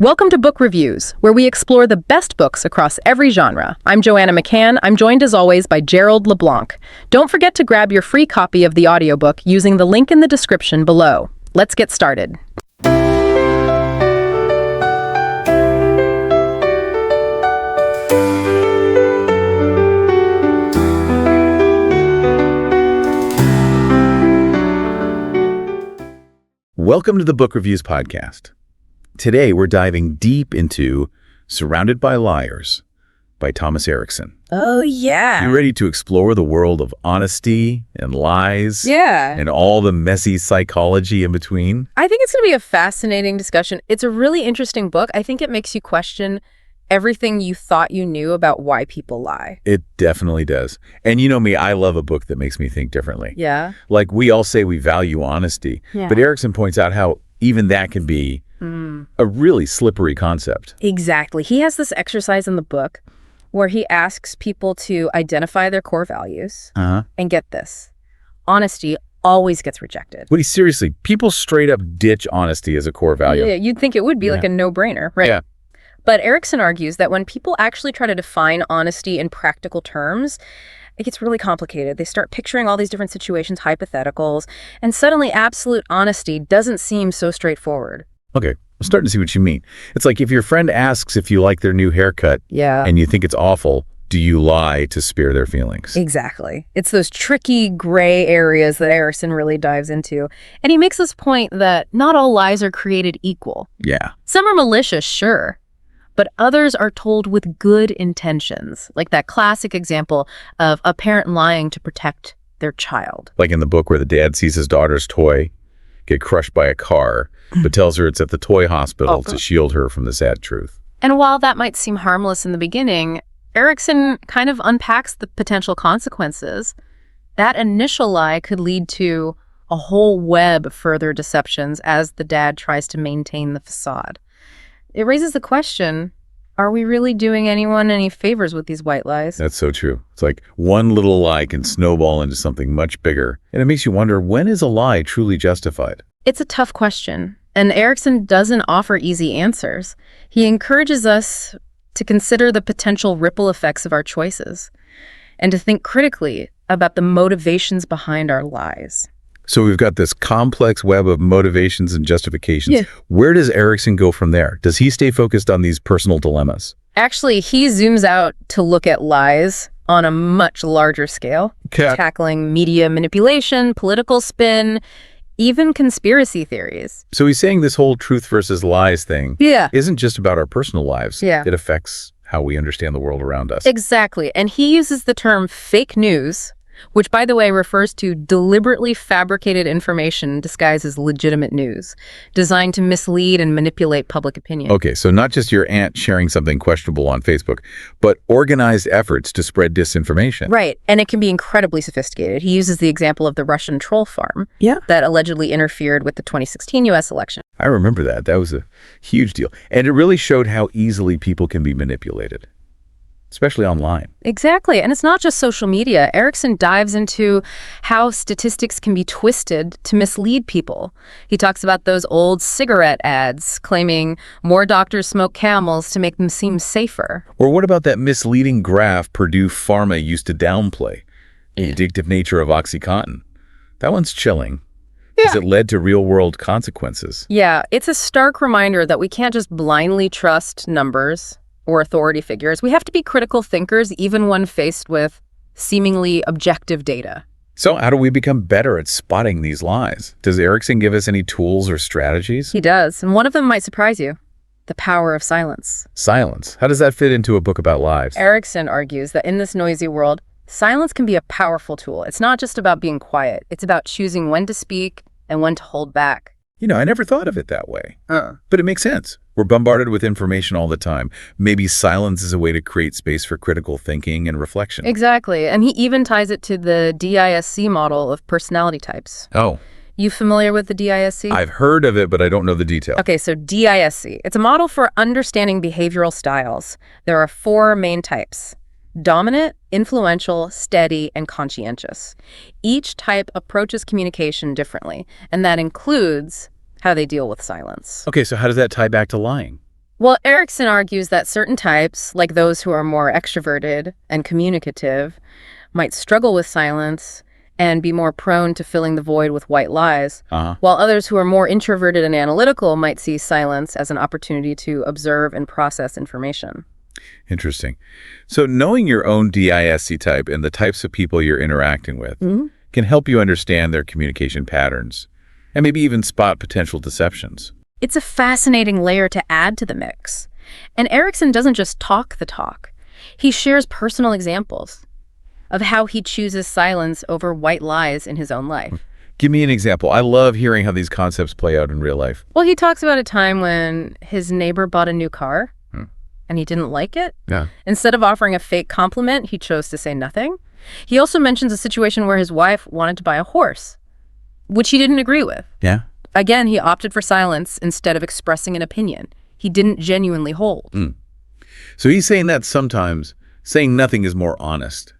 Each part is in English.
Welcome to Book Reviews, where we explore the best books across every genre. I'm Joanna McCann. I'm joined as always by Gerald LeBlanc. Don't forget to grab your free copy of the audiobook using the link in the description below. Let's get started. Welcome to the Book Reviews podcast. Today, we're diving deep into Surrounded by Liars by Thomas Erikson. Oh, yeah. You ready to explore the world of honesty and lies? Yeah. And all the messy psychology in between? I think it's going to be a fascinating discussion. It's a really interesting book. I think it makes you question everything you thought you knew about why people lie. It definitely does. And you know me, I love a book that makes me think differently. Yeah. Like we all say we value honesty, but Erikson points out how even that can be a really slippery concept. Exactly. He has this exercise in the book where he asks people to identify their core values. And get this, honesty always gets rejected. What seriously, people straight up ditch honesty as a core value. Yeah, you'd think it would be like a no-brainer, right? Yeah. But Erikson argues that when people actually try to define honesty in practical terms, it gets really complicated. They start picturing all these different situations, hypotheticals, and suddenly absolute honesty doesn't seem so straightforward. Okay, I'm starting to see what you mean. It's like if your friend asks if you like their new haircut and you think it's awful, do you lie to spare their feelings? Exactly. It's those tricky gray areas that Erikson really dives into. And he makes this point that not all lies are created equal. Yeah. Some are malicious, sure, but others are told with good intentions, like that classic example of a parent lying to protect their child. Like in the book where the dad sees his daughter's toy get crushed by a car, but tells her it's at the toy hospital to shield her from the sad truth. And while that might seem harmless in the beginning, Erikson kind of unpacks the potential consequences. That initial lie could lead to a whole web of further deceptions as the dad tries to maintain the facade. It raises the question, are we really doing anyone any favors with these white lies? That's so true. It's like one little lie can snowball into something much bigger. And it makes you wonder, when is a lie truly justified? It's a tough question, and Erikson doesn't offer easy answers. He encourages us to consider the potential ripple effects of our choices and to think critically about the motivations behind our lies. So we've got this complex web of motivations and justifications. Where does Erikson go from there? Does he stay focused on these personal dilemmas? Actually, he zooms out to look at lies on a much larger scale, tackling media manipulation, political spin, even conspiracy theories. So he's saying this whole truth versus lies thing isn't just about our personal lives. It affects how we understand the world around us. Exactly. And he uses the term fake news, which, by the way, refers to deliberately fabricated information disguised as legitimate news, designed to mislead and manipulate public opinion. Okay, so not just your aunt sharing something questionable on Facebook, but organized efforts to spread disinformation. Right, and it can be incredibly sophisticated. He uses the example of the Russian troll farm that allegedly interfered with the 2016 U.S. election. I remember that. That was a huge deal. And it really showed how easily people can be manipulated, especially online. Exactly. And it's not just social media. Erikson dives into how statistics can be twisted to mislead people. He talks about those old cigarette ads claiming more doctors smoke Camels to make them seem safer. Or what about that misleading graph Purdue Pharma used to downplay? The addictive nature of OxyContin. That one's chilling. Because it led to real-world consequences. Yeah, it's a stark reminder that we can't just blindly trust numbers or authority figures. We have to be critical thinkers even when faced with seemingly objective data. So how do we become better at spotting these lies? Does Erikson give us any tools or strategies? He does, and one of them might surprise you. The power of silence. Silence? How does that fit into a book about lives? Erikson argues that in this noisy world, silence can be a powerful tool. It's not just about being quiet. It's about choosing when to speak and when to hold back. You know, I never thought of it that way. But it makes sense. We're bombarded with information all the time. Maybe silence is a way to create space for critical thinking and reflection. Exactly. And he even ties it to the DISC model of personality types. Oh. You familiar with the DISC? I've heard of it, but I don't know the detail. Okay, so DISC. It's a model for understanding behavioral styles. There are 4 main types: dominant, influential, steady, and conscientious. Each type approaches communication differently, and that includes how they deal with silence. Okay, so how does that tie back to lying? Well, Erickson argues that certain types, like those who are more extroverted and communicative, might struggle with silence and be more prone to filling the void with white lies, while others who are more introverted and analytical might see silence as an opportunity to observe and process information. Interesting. So knowing your own DISC type and the types of people you're interacting with can help you understand their communication patterns and maybe even spot potential deceptions. It's a fascinating layer to add to the mix. And Erickson doesn't just talk the talk. He shares personal examples of how he chooses silence over white lies in his own life. Give me an example. I love hearing how these concepts play out in real life. Well, he talks about a time when his neighbor bought a new car and he didn't like it. Yeah. Instead of offering a fake compliment, he chose to say nothing. He also mentions a situation where his wife wanted to buy a horse, which he didn't agree with. Yeah. Again, he opted for silence instead of expressing an opinion he didn't genuinely hold. So he's saying that sometimes saying nothing is more honest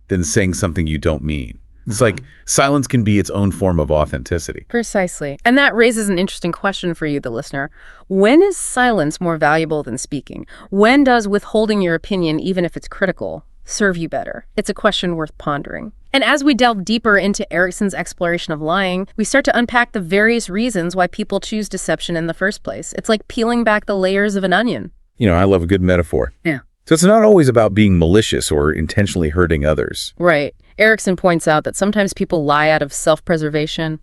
than saying something you don't mean. It's like silence can be its own form of authenticity. Precisely. And that raises an interesting question for you, the listener. When is silence more valuable than speaking? When does withholding your opinion, even if it's critical, serve you better? It's a question worth pondering. And as we delve deeper into Erickson's exploration of lying, we start to unpack the various reasons why people choose deception in the first place. It's like peeling back the layers of an onion. I love a good metaphor. Yeah. So it's not always about being malicious or intentionally hurting others. Right. Erickson points out that sometimes people lie out of self-preservation,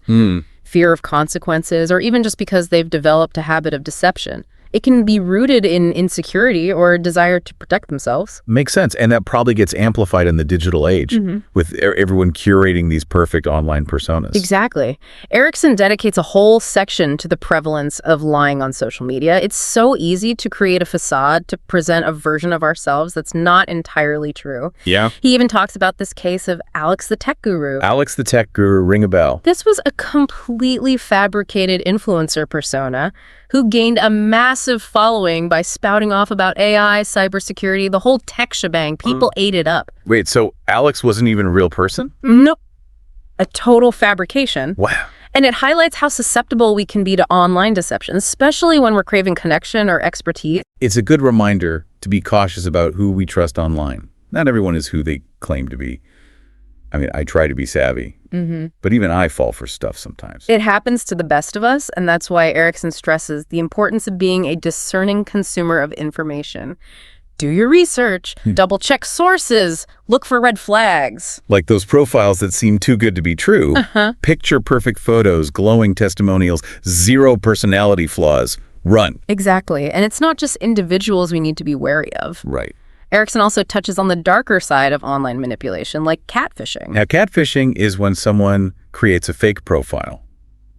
fear of consequences, or even just because they've developed a habit of deception. It can be rooted in insecurity or a desire to protect themselves. Makes sense. And that probably gets amplified in the digital age with everyone curating these perfect online personas. Exactly. Erickson dedicates a whole section to the prevalence of lying on social media. It's so easy to create a facade to present a version of ourselves that's not entirely true. Yeah. He even talks about this case of Alex the Tech Guru. Alex the Tech Guru, ring a bell. This was a completely fabricated influencer persona who gained a massive following by spouting off about AI, cybersecurity, the whole tech shebang. People ate it up. Wait, so Alex wasn't even a real person? Nope. A total fabrication. Wow. And it highlights how susceptible we can be to online deception, especially when we're craving connection or expertise. It's a good reminder to be cautious about who we trust online. Not everyone is who they claim to be. I mean, I try to be savvy, but even I fall for stuff sometimes. It happens to the best of us, and that's why Erickson stresses the importance of being a discerning consumer of information. Do your research, double-check sources, look for red flags. Like those profiles that seem too good to be true. Picture-perfect photos, glowing testimonials, zero personality flaws. Run. Exactly. And it's not just individuals we need to be wary of. Right. Erickson also touches on the darker side of online manipulation, like catfishing. Now, catfishing is when someone creates a fake profile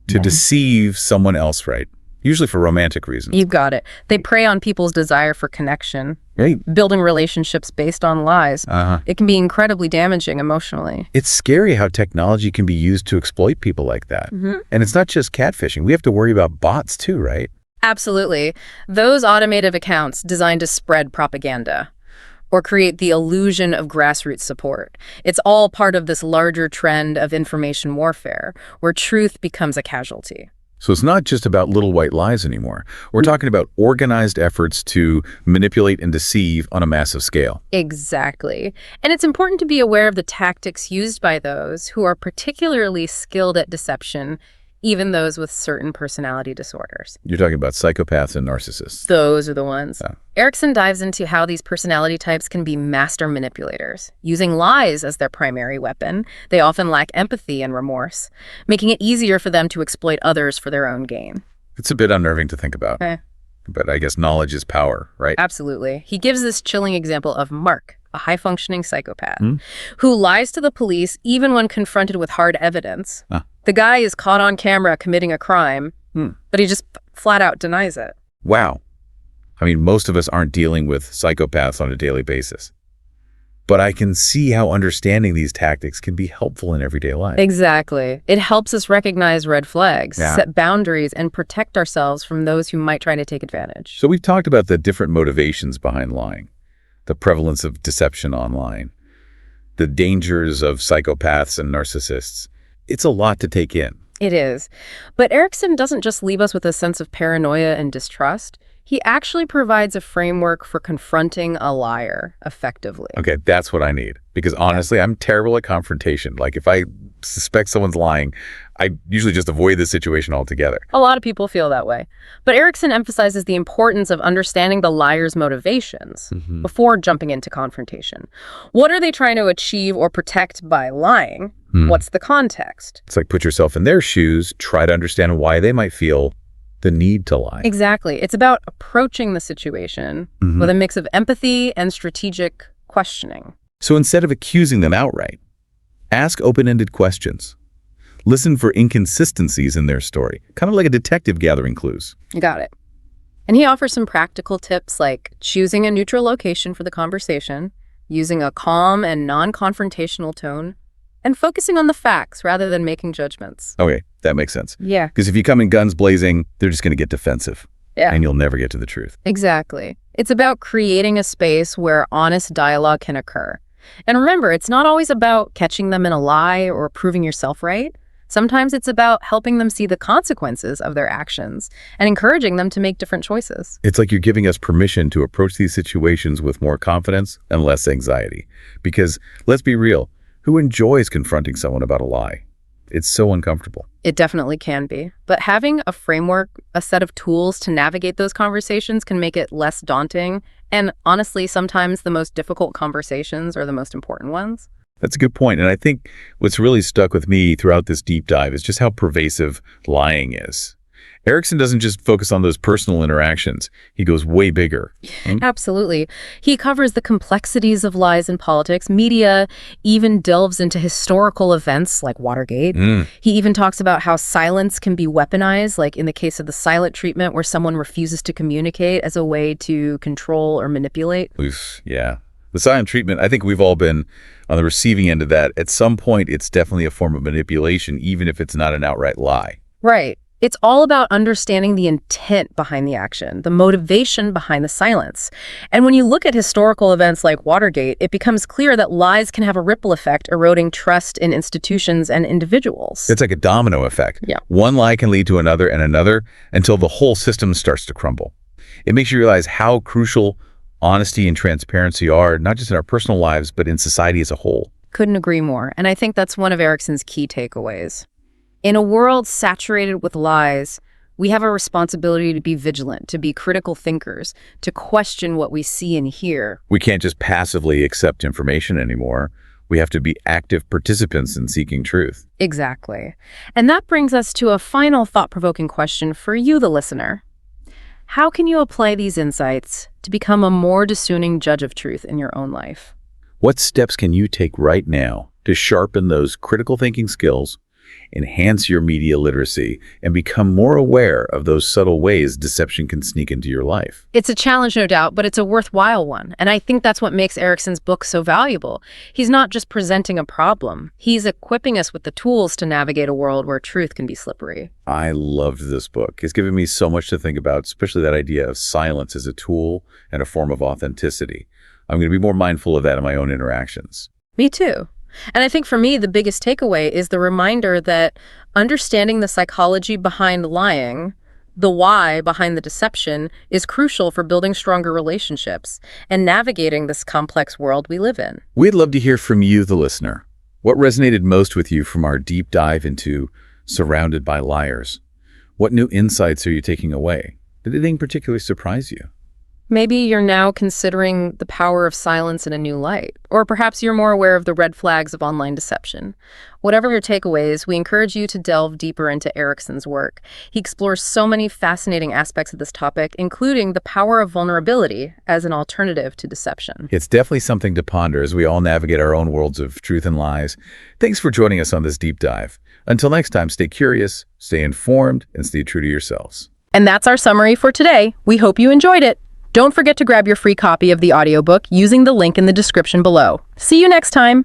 to deceive someone else, right? Usually for romantic reasons. You've got it. They prey on people's desire for connection, building relationships based on lies. It can be incredibly damaging emotionally. It's scary how technology can be used to exploit people like that. And it's not just catfishing. We have to worry about bots too, right? Absolutely. Those automated accounts designed to spread propaganda or create the illusion of grassroots support. It's all part of this larger trend of information warfare, where truth becomes a casualty. So it's not just about little white lies anymore. We're talking about organized efforts to manipulate and deceive on a massive scale. Exactly. And it's important to be aware of the tactics used by those who are particularly skilled at deception, even those with certain personality disorders. You're talking about psychopaths and narcissists. Those are the ones. Erickson dives into how these personality types can be master manipulators. Using lies as their primary weapon, they often lack empathy and remorse, making it easier for them to exploit others for their own gain. It's a bit unnerving to think about. But I guess knowledge is power, right? Absolutely. He gives this chilling example of Mark, a high-functioning psychopath, who lies to the police even when confronted with hard evidence. The guy is caught on camera committing a crime, but he just flat out denies it. Wow. I mean, most of us aren't dealing with psychopaths on a daily basis. But I can see how understanding these tactics can be helpful in everyday life. Exactly. It helps us recognize red flags, set boundaries, and protect ourselves from those who might try to take advantage. So we've talked about the different motivations behind lying, the prevalence of deception online, the dangers of psychopaths and narcissists. It's a lot to take in. It is. But Erickson doesn't just leave us with a sense of paranoia and distrust. He actually provides a framework for confronting a liar effectively. Okay, that's what I need. Because honestly, I'm terrible at confrontation. Like if I suspect someone's lying, I usually just avoid the situation altogether. A lot of people feel that way. But Erikson emphasizes the importance of understanding the liar's motivations before jumping into confrontation. What are they trying to achieve or protect by lying? What's the context? It's like put yourself in their shoes, try to understand why they might feel the need to lie. Exactly. It's about approaching the situation with a mix of empathy and strategic questioning. So instead of accusing them outright, ask open-ended questions. Listen for inconsistencies in their story, kind of like a detective gathering clues. You got it. And he offers some practical tips like choosing a neutral location for the conversation, using a calm and non-confrontational tone, and focusing on the facts rather than making judgments. Okay, that makes sense. Yeah. Because if you come in guns blazing, they're just going to get defensive. Yeah. And you'll never get to the truth. Exactly. It's about creating a space where honest dialogue can occur. And remember, it's not always about catching them in a lie or proving yourself right. Sometimes it's about helping them see the consequences of their actions and encouraging them to make different choices. It's like you're giving us permission to approach these situations with more confidence and less anxiety. Because, let's be real, who enjoys confronting someone about a lie? It's so uncomfortable. It definitely can be. But having a framework, a set of tools to navigate those conversations can make it less daunting. And honestly, sometimes the most difficult conversations are the most important ones. That's a good point. And I think what's really stuck with me throughout this deep dive is just how pervasive lying is. Erikson doesn't just focus on those personal interactions. He goes way bigger. Absolutely. He covers the complexities of lies in politics. Media even delves into historical events like Watergate. He even talks about how silence can be weaponized, like in the case of the silent treatment where someone refuses to communicate as a way to control or manipulate. Oof, yeah. The silent treatment, I think we've all been on the receiving end of that. At some point, it's definitely a form of manipulation, even if it's not an outright lie. Right. It's all about understanding the intent behind the action, the motivation behind the silence. And when you look at historical events like Watergate, it becomes clear that lies can have a ripple effect, eroding trust in institutions and individuals. It's like a domino effect. Yeah. One lie can lead to another and another until the whole system starts to crumble. It makes you realize how crucial honesty and transparency are, not just in our personal lives, but in society as a whole. Couldn't agree more. And I think that's one of Erikson's key takeaways. In a world saturated with lies, we have a responsibility to be vigilant, to be critical thinkers, to question what we see and hear. We can't just passively accept information anymore. We have to be active participants in seeking truth. Exactly. And that brings us to a final thought-provoking question for you, the listener. How can you apply these insights to become a more discerning judge of truth in your own life? What steps can you take right now to sharpen those critical thinking skills, enhance your media literacy, and become more aware of those subtle ways deception can sneak into your life? It's a challenge, no doubt, but it's a worthwhile one. And I think that's what makes Erikson's book so valuable. He's not just presenting a problem. He's equipping us with the tools to navigate a world where truth can be slippery. I loved this book. It's given me so much to think about, especially that idea of silence as a tool and a form of authenticity. I'm going to be more mindful of that in my own interactions. Me too. And I think for me, the biggest takeaway is the reminder that understanding the psychology behind lying, the why behind the deception, is crucial for building stronger relationships and navigating this complex world we live in. We'd love to hear from you, the listener. What resonated most with you from our deep dive into Surrounded by Liars? What new insights are you taking away? Did anything particularly surprise you? Maybe you're now considering the power of silence in a new light, or perhaps you're more aware of the red flags of online deception. Whatever your takeaways, we encourage you to delve deeper into Erikson's work. He explores so many fascinating aspects of this topic, including the power of vulnerability as an alternative to deception. It's definitely something to ponder as we all navigate our own worlds of truth and lies. Thanks for joining us on this deep dive. Until next time, stay curious, stay informed, and stay true to yourselves. And that's our summary for today. We hope you enjoyed it. Don't forget to grab your free copy of the audiobook using the link in the description below. See you next time.